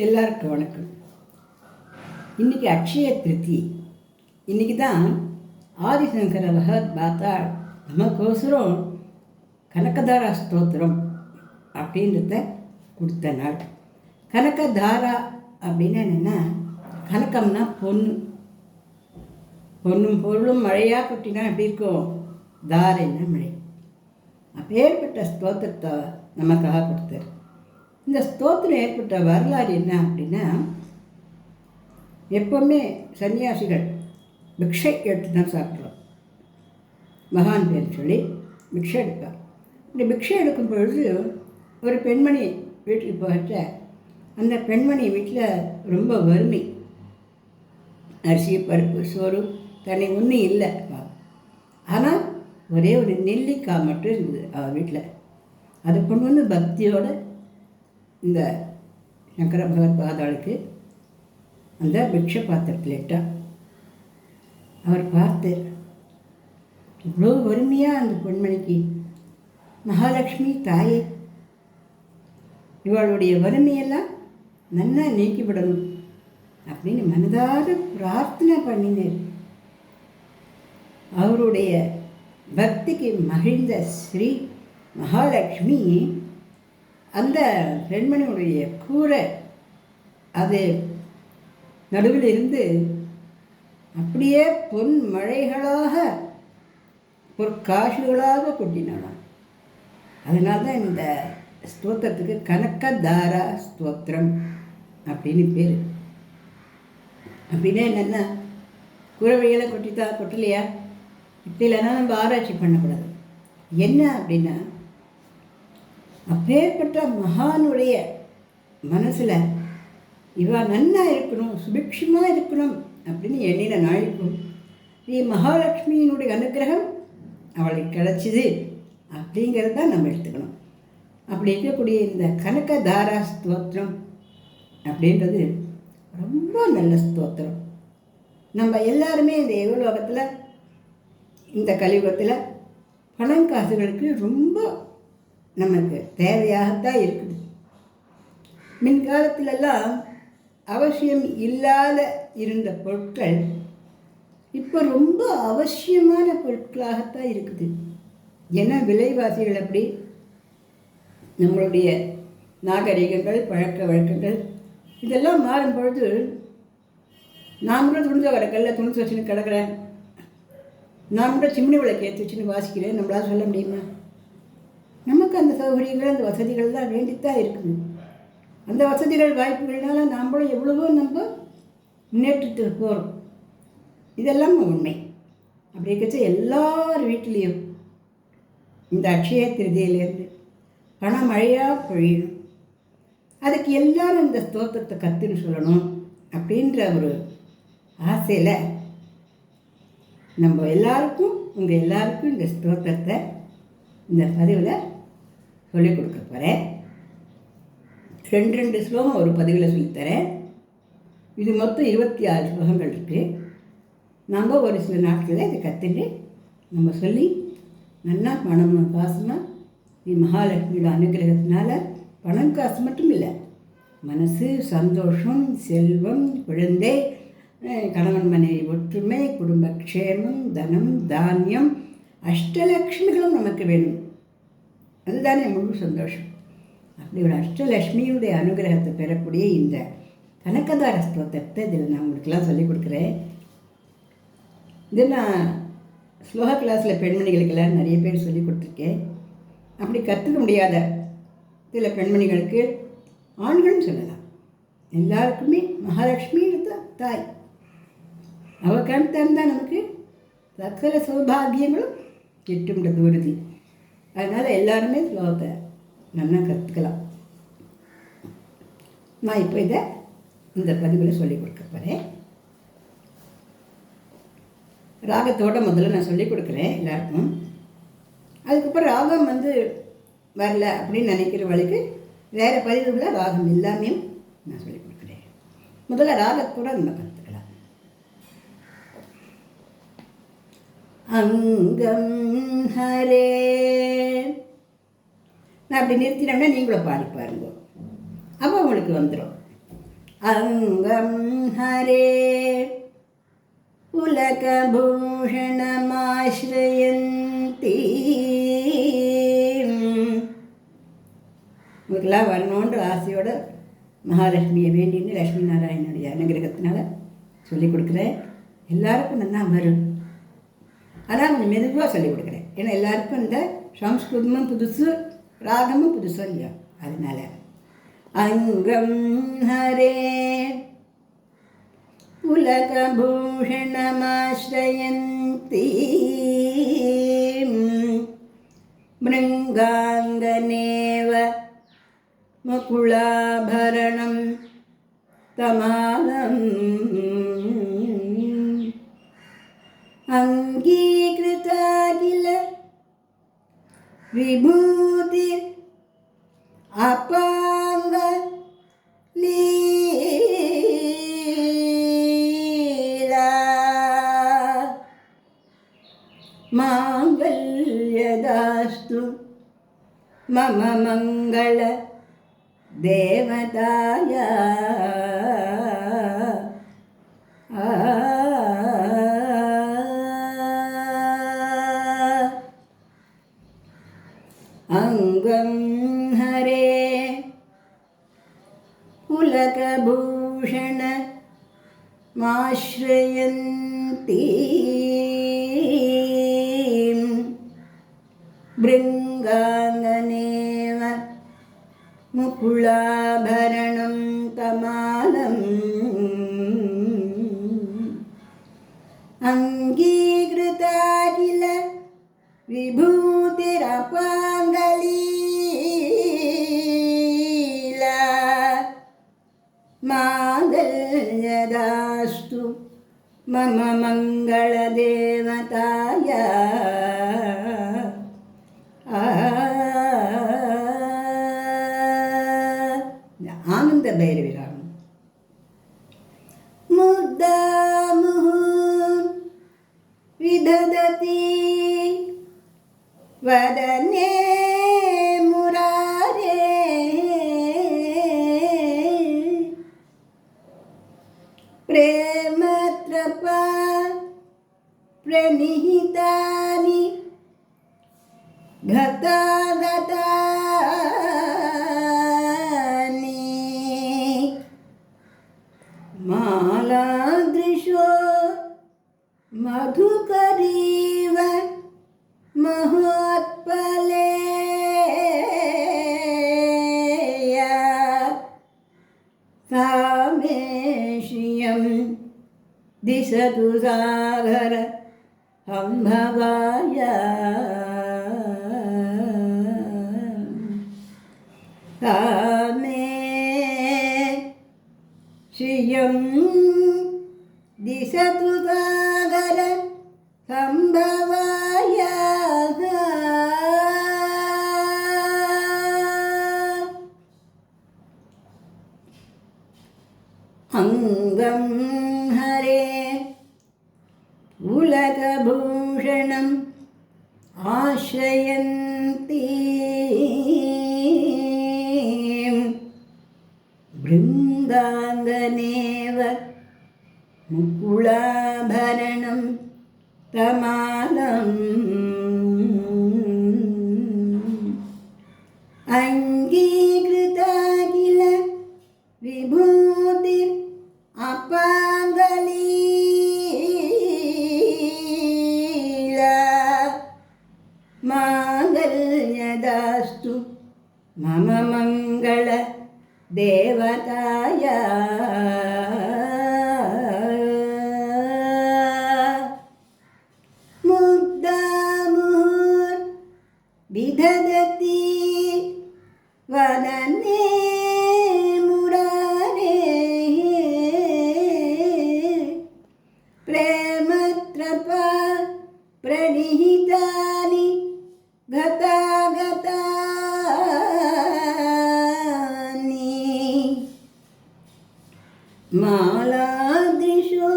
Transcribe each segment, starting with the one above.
எல்லாருக்கும் வணக்கம். இன்றைக்கி அக்ஷய திருத்தி. இன்றைக்கி தான் ஆதிசங்கர பகவத் பாத்தா நமக்கோசரம் கனகதாரா ஸ்தோத்திரம் அப்படின்றத கொடுத்த நாள். கனகதாரா அப்படின்னு என்னென்னா, கனகம்னா பொண்ணு, பொண்ணும் பொருளும் மழையாக கொட்டினா எப்படி இருக்கும், தாரைன்னா மழை. அப்பேற்பட்ட ஸ்தோத்திரத்தை நமக்காக கொடுத்தார். இந்த ஸ்தோத்திரம் ஏற்பட்ட வரலாறு என்ன அப்படின்னா, எப்போவுமே சன்னியாசிகள் பிக்ஷை எடுத்து தான் சாப்பிட்றோம். மகான் பேர் சொல்லி பிக்ஷை எடுப்பார். இந்த பிக்ஷை எடுக்கும் பொழுது ஒரு பெண்மணி வீட்டுக்கு போகிற, அந்த பெண்மணி வீட்டில் ரொம்ப வறுமை, அரிசி பருப்பு சோறு தண்ணி ஒன்றும் இல்லை. ஆனால் ஒரே ஒரு நெல்லிக்காய் மட்டும் இருந்தது அவள் வீட்டில். அதை கொண்டு வந்து பக்தியோடு இந்த சங்கர பகவத் பாதாளுக்கு அந்த பிக்ஷை பாத்திரத்தில் இட்டார். அவர் பார்த்து, இவ்வளோ வறுமையாக அந்த பெண்மணிக்கு, மகாலட்சுமி தாயே, இவளுடைய வறுமையெல்லாம் நன்னா நீக்கிவிடணும் அப்படின்னு மனதார பிரார்த்தனை பண்ணினார். அவருடைய பக்திக்கு மகிழ்ந்த ஸ்ரீ மகாலட்சுமி அந்த பெண்மணியுடைய கூரை அது நடுவில் இருந்து அப்படியே பொன் மழைகளாக பொற்காசுகளாக கொட்டினாலாம். அதனால தான் இந்த ஸ்தோத்திரத்துக்கு கனகதாரா ஸ்தோத்திரம் அப்படின்னு பேர். அப்படின்னா என்னென்னா, குறவைகளை கொட்டித்தா கொட்டலையா, இப்படி இல்லைன்னா நம்ம ஆராய்ச்சி பண்ணக்கூடாது. என்ன அப்படின்னா, அப்பேற்பட்ட மகானுடைய மனசில் இவா நன்னா இருக்கணும், சுபிக்ஷமாக இருக்கணும் அப்படின்னு எண்ணின நாளைக்கும் ஸ்ரீ மகாலட்சுமியினுடைய அனுகிரகம் அவளுக்கு கிடச்சிது அப்படிங்கிறது தான் நம்ம எடுத்துக்கணும். அப்படி இருக்கக்கூடிய இந்த கனகதாரா ஸ்தோத்திரம் அப்படின்றது ரொம்ப நல்ல ஸ்தோத்திரம். நம்ம எல்லாருமே இந்த யுகலோகத்தில், இந்த கலியுகத்தில் பணம் காசுகளுக்கு ரொம்ப நமக்கு தேவையாகத்தான் இருக்குது. மின்காலத்திலெல்லாம் அவசியம் இல்லாத இருந்த பொருட்கள் இப்போ ரொம்ப அவசியமான பொருட்களாகத்தான் இருக்குது. ஏன்னா விலைவாசிகள் அப்படி, நம்மளுடைய நாகரிகங்கள் பழக்க வழக்கங்கள் இதெல்லாம் மாறும் பொழுது, நான் கூட துணிஞ்ச கிடக்கல துணிச்சு வச்சுன்னு கிடக்கிறேன், நான் கூட சிம்னி விளக்கு ஏற்றி வச்சுன்னு வாசிக்கிறேன், நம்மளால் சொல்ல முடியுமா? நமக்கு அந்த சௌகரியங்கள் அந்த வசதிகள்லாம் வேண்டித்தான் இருக்குது. அந்த வசதிகள் வாய்ப்புகள்னால நாம்ளும் எவ்வளவோ நம்ம முன்னேற்றத்துக்கு போகிறோம். இதெல்லாம் உண்மை. அப்படி இருக்கச்ச எல்லார் வீட்டிலையும் இந்த அக்ஷய திருதியிலேருந்து பணம் மழையாக பொழியணும். அதுக்கு எல்லாரும் இந்த ஸ்தோத்திரத்தை கற்றுன்னு சொல்லணும் அப்படின்ற ஒரு ஆசையில் நம்ம எல்லாருக்கும், உங்கள் எல்லாருக்கும் இந்த ஸ்தோத்திரத்தை இந்த பதிவில் சொல்லிக் கொடுக்க போகிறேன். ரெண்டு ஸ்லோகம் ஒரு பதிவில் சொல்லித்தரேன். இது மொத்தம் 26 ஸ்லோகங்கள் இருக்குது. நம்ம ஒரு சில நாட்களில் இதை கற்றுட்டு நம்ம சொல்லி நல்லா பணம் காசுமாக நீ மகாலட்சுமியோட அனுகிரகத்தினால பணம் காசு மட்டும் இல்லை, மனசு சந்தோஷம், செல்வம், குழந்தை, கணவன் மனைவி ஒற்றுமை, குடும்ப க்ஷேமம், தனம், தானியம், அஷ்டலக்ஷ்மிகளும் நமக்கு வேணும். அதுதானே முழு சந்தோஷம். அப்படி ஒரு அஷ்டலக்ஷ்மியுடைய அனுகிரகத்தை பெறக்கூடிய இந்த கனகதார ஸ்தோத்திரத்தை இதில் நான் உங்களுக்கெல்லாம் சொல்லிக் கொடுக்குறேன். இது நான் ஸ்லோகா கிளாஸில் பெண்மணிகளுக்கெல்லாம் நிறைய பேர் சொல்லிக் கொடுத்துருக்கேன். அப்படி கற்றுக்க முடியாத சில பெண்மணிகளுக்கு ஆண்களும் சொல்லலாம். எல்லாருக்குமே மகாலட்சுமி தான் தாய். அவள் கண்தான் நமக்கு சகல சௌபாகியங்களும் கிட்டும்ன்றது உறுதி. அதனால் எல்லாருமே ஸ்லோகத்தை நல்லா கற்றுக்கலாம். நான் இப்போ இதை இந்த பதிவில் சொல்லிக் கொடுக்க போகிறேன். ராகத்தோடு முதல்ல நான் சொல்லிக் கொடுக்குறேன் எல்லாருக்கும். அதுக்கப்புறம் ராகம் வரல அப்படின்னு நினைக்கிறவளுக்கு வேறு பதிவுகளில் ராகம் எல்லாமே நான் சொல்லிக் கொடுக்குறேன். முதல்ல ராகத்தோடு நம்ம கற்றுக்கலாம். அங்கம் ஹரே, நான் அப்படி நிறுத்தினோம்னா நீங்களும் பாடி பாருங்க, அப்போ உங்களுக்கு வந்துடும். अङ्गं हरे पुलकभूषणमाश्रयन्ती உங்களுக்கெல்லாம் வரணுன்ற ஆசையோடு மகாலட்சுமியை வேண்டின்னு லக்ஷ்மி நாராயணனுடைய அனுகிரகத்தினால சொல்லிக் கொடுக்குறேன். எல்லாருக்கும் நல்லா வரும். ஆனால் கொஞ்சம் மெதுவாக சொல்லிக் கொடுக்குறேன். ஏன்னா எல்லாருக்கும் இந்த சம்ஸ்கிருதமும் புதுசு, ராகமும் புதுசு இல்லையா, அதனால. அங்கம் ஹரே புலகபூஷணமாஸ்ரயந்தி மிருங்காங்கனேவ முகுளாபரணம் தமாலம் அங்கீகிருதாகில விபூதி அபாங்க லீலா மாங்கல்யதாஸ்து மம மங்கள தேவதாய அங்கம் ஹரே புலகபூஷண மாஸ்ரயந்தி பிருங்காங்கனேவ முகுளாபரணம் தமாலம் அங்கீகிருதாகில விபூதிரபாங்கலீலா மாங்கல்யதாஸ்து மம மங்கள தேவதாய ஆனந்த பைரவி ராகம். முத்தாமுஹு விதததி வதனே முராரே பிரேமத்ரபா பிரணிஹிதானி घतागतानि मालादृशो मधुकरीव महोत्पलेया सामे श्रियं दिशतु सागर सम्भवाय सामे श्रियं दिशतु सागर सम्भवाय अङ्गं हरे पुलकभूषणम् आश्रयन्ति बृन्दाङ्गनेव मुकुलाभरणं तमालम् अङ्गीकृता किल विभूतिर् अपाङ्गलीला माङ्गल्यदास्तु मम मङ्गल देवताय मुग्धामुहुर् विदधति वदने मुरारे प्रेमत्रपा प्रणिहितानि घतागतानि मालादृशो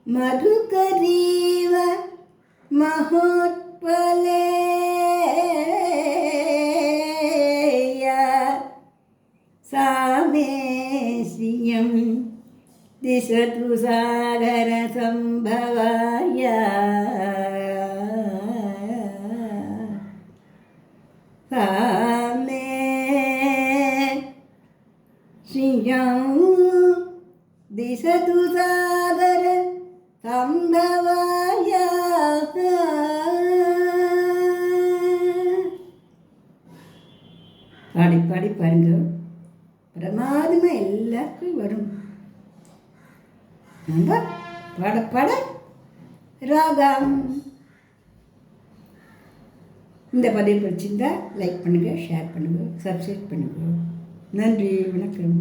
मधुकरीव महोत्पलेया सामे श्रियं दिशतु सागरसम्भवाय सा मे श्रियं दिशतु सागरसम्भवाय பாடி பாடி பாருங்க, பிரமாதமாக எல்லாருக்கும் வரும். நம்ம பாட பாட ராகம். இந்த பதிவு பிடிச்சிருந்தா லைக் பண்ணுங்கள், ஷேர் பண்ணுங்கள், சப்ஸ்கிரைப் பண்ணுங்கள். நன்றி, வணக்கம்.